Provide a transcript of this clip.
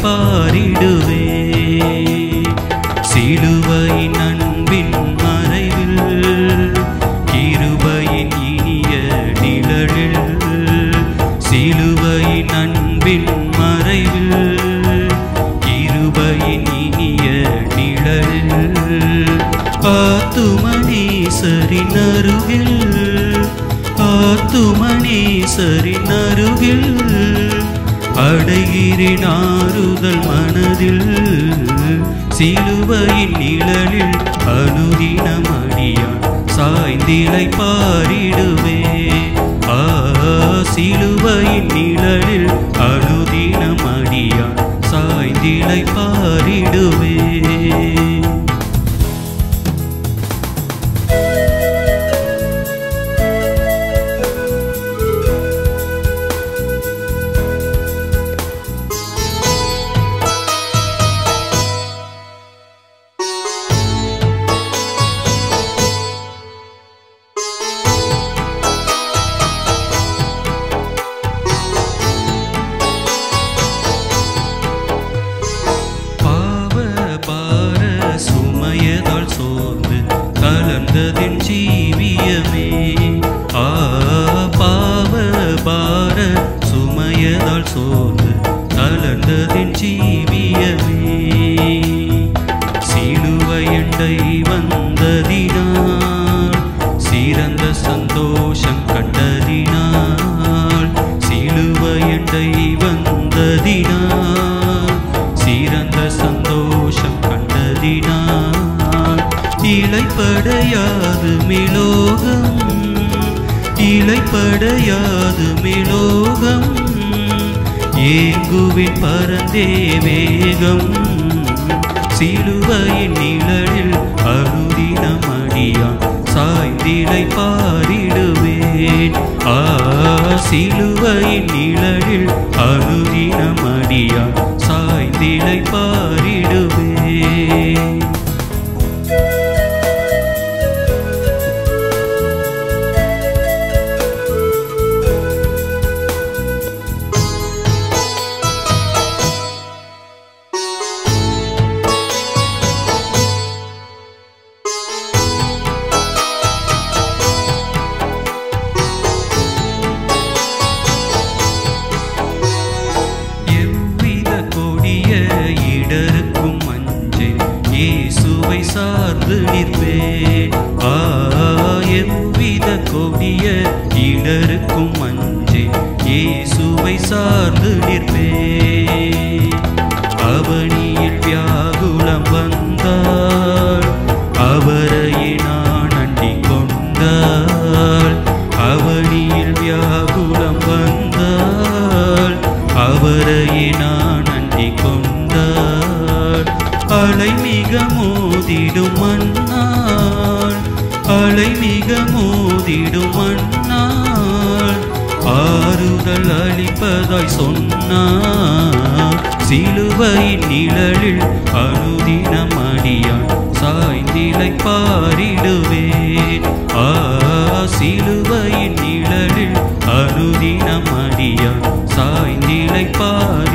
பாரிடுவே சிலுவையின் அன்பின் மறைவில் கிருபையின் இனிய நிழலில் சிலுவையின் அன்பின் மறைவில் கிருபையின் இனிய நிழலில் ஆத்துமனீசரின் அருகில் ஆத்துமனீசரின் அருகில் அடைகிறேன் ஆறுதல் மனதில் சிலுவையின் நிழலில் அனுதினம் அடியான் சாய்ந்திலை பாரிடுவே சிலுவையின் நிழலில் அனுதினம் அடியான் சாய்ந்திலை பாரிடுவே கலந்ததின் ஜீவியமே பாவ பார சுமையதால் சோர்ந்து கலந்ததின் ஜீவியமே சிலுவையண்டை வந்ததினால் சிறந்த சந்தோஷம் கண்டதினால் சிலுவையண்டை வந்ததினால் சிறந்த சந்தோஷம் கண்டதினால் இலைப்படையாது மேலோகம் இலைப்படையாது மேலோகம் ஏங்குவின் பரந்தே வேகம் சிலுவையின் நிழலில் அனுதினம் அடியான் சாய்ந்திலை பாரிடுவேன் சிலுவையின் நிழலில் அனுதினம் அடியான் சாய்ந்திலை பாரிடுவேன் இடருக்கும் மஞ்சள் இயேசுவை சார்ந்து நிற்பேன் எவ்வித கொடிய இடருக்கும் மஞ்சள் இயேசுவை சார்ந்து நிற்பேன் அவனியில் வியாகுலம் வந்தால் அவரையே நான் அண்டிக் கொண்டால் அவனியில் வியாகுலம் வந்தால் அவரையே நான் அண்டிக் கொண்டால் அலை மிக மோதிடும் மண்ணால் அலை மிக மோதிடும் மண்ணால் ஆறுதல் அளிப்பதாய் சொன்னார் சிலுவையின் நிழலில் அனுதினம் அடியான் சாய்ந்திலை பாரிடுவேன் சிலுவையின் நிழலில் அனுதினம் அடியான் சாய்ந்திலை பாரி